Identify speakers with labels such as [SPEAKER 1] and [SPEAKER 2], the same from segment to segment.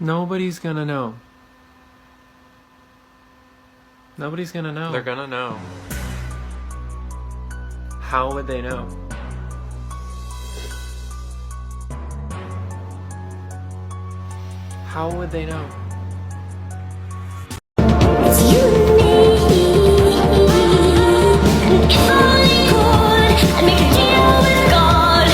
[SPEAKER 1] Nobody's gonna know. Nobody's gonna know.
[SPEAKER 2] They're gonna know.
[SPEAKER 1] How would they know? How would they know?
[SPEAKER 3] It's you and me. And if I could, I'd make a deal with God.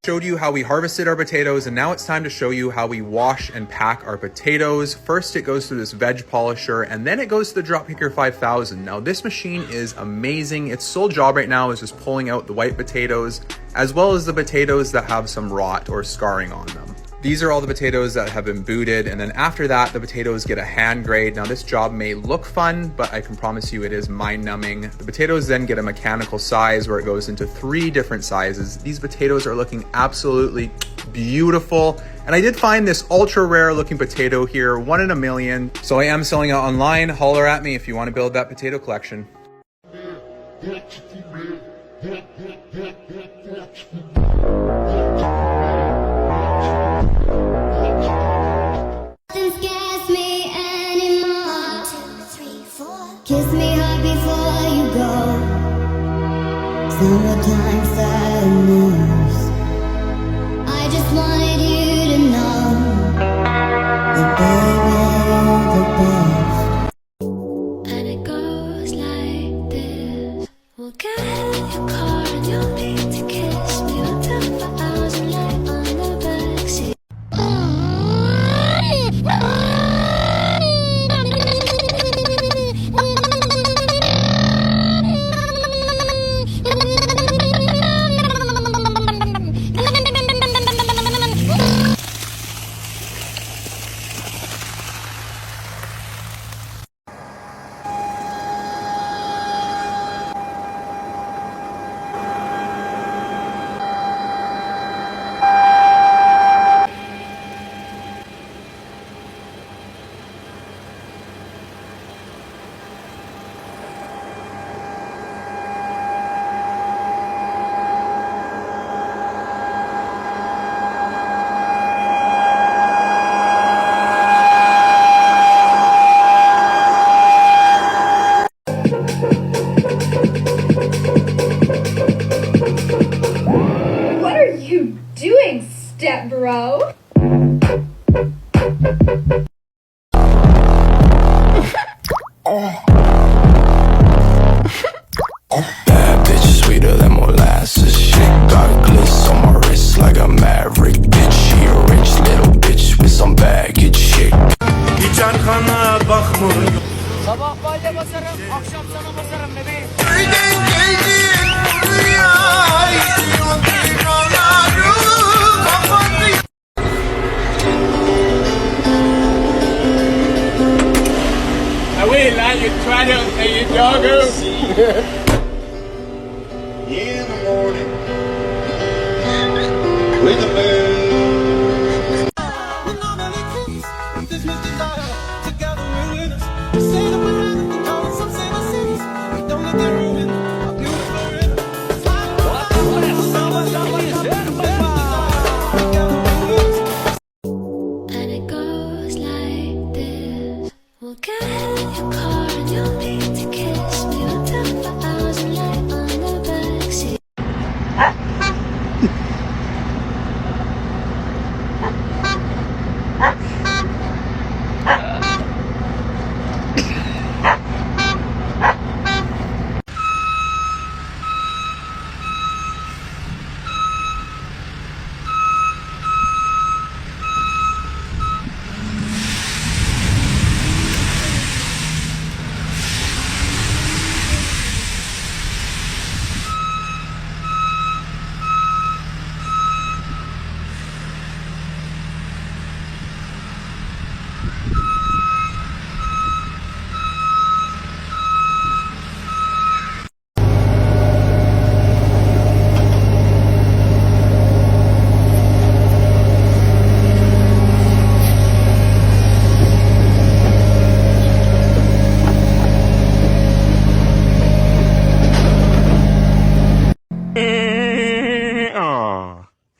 [SPEAKER 4] Showed you how we harvested our potatoes, and now it's time to show you how we wash and pack our potatoes. First, it goes through this veg polisher, and then it goes to the Dropkicker 5000. Now, this machine is amazing. Its sole job right now is just pulling out the white potatoes, as well as the potatoes that have some rot or scarring on them. These are all the potatoes that have been booted, and then after that, the potatoes get a hand grade. Now, this job may look fun, but I can promise you it is mind-numbing. The potatoes then get a mechanical size where it goes into 3 different sizes. These potatoes are looking absolutely beautiful. And I did find this ultra rare looking potato here, 1 in a million. So I am selling it online. Holler at me if you want to build that potato collection.
[SPEAKER 3] Nothing scares me anymore. 1, 2, 3, 4. Kiss me hard before you go. Summertime sadness. I just wanted you to know that baby, you're the best. And it goes like this. We'll get in your car and you'll need to kiss me. We'll talk for hours and lay on the backseat.
[SPEAKER 5] What are you doing, step bro?
[SPEAKER 6] Bad bitch, sweeter than molasses. Shit got gliss on my wrist like a maverick bitch. She a rich little bitch with some baggage shit.
[SPEAKER 7] Hiç arkana bakmıyor.
[SPEAKER 8] Sabah balde basarım, akşam sana basarım bebeğim.
[SPEAKER 7] Köyden geldin buraya, gidiyor binaları kapattı.
[SPEAKER 2] I will let you try to say you doggo.
[SPEAKER 7] In the morning, with the moon.
[SPEAKER 8] What?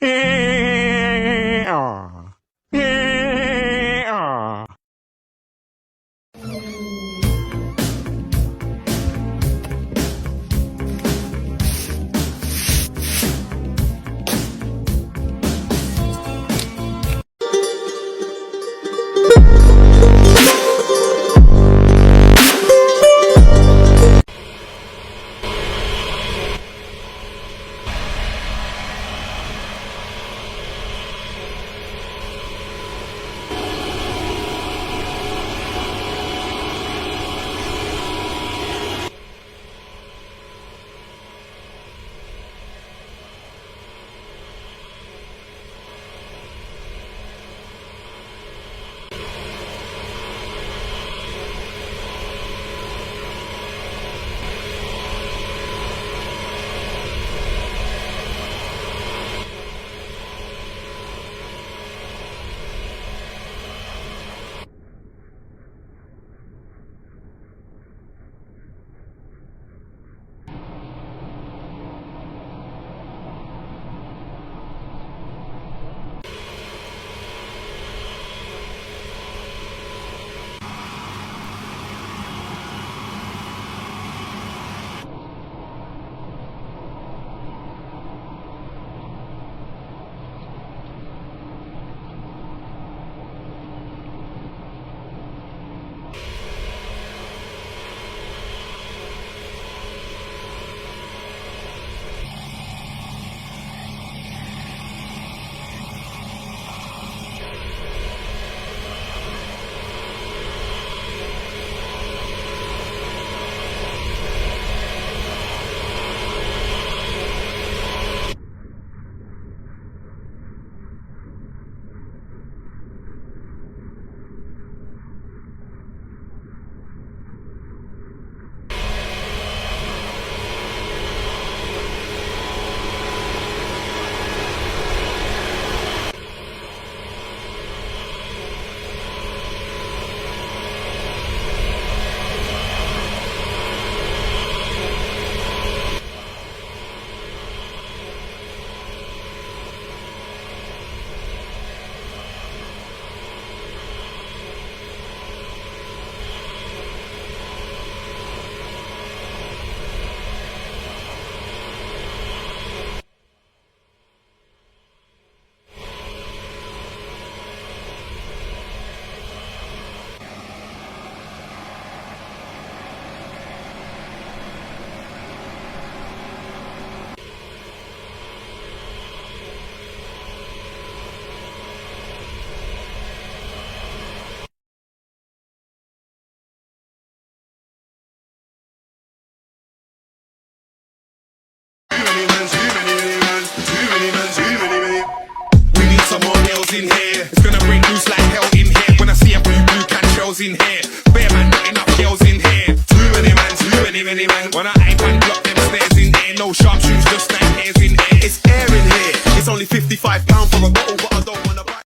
[SPEAKER 6] We need some more nails in here. It's gonna bring loose like hell in here. When I see a blue can shells in here. Bear man, not enough girls in here. Too many man. When I aim and block them stairs in here. No sharp shoes, just like hairs in here. It's air in here. It's only £55 for a bottle, but I don't wanna buy.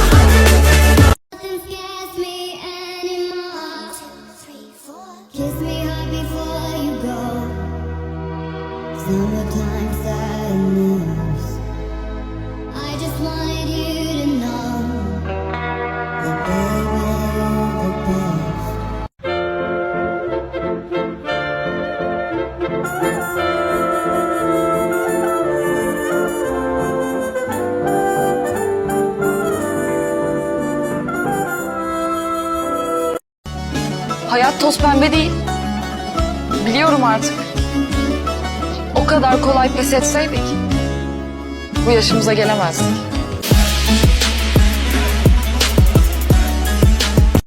[SPEAKER 3] Nothing scares me anymore. 1, 2, 3, 4. Kiss me hard before you go. Summertime sadness. I just wanted you to know that baby, you're the best.
[SPEAKER 9] Hayat toz pembe değil. Biliyorum artık. O kadar kolay pes etseydik bu yaşımıza gelemezdik.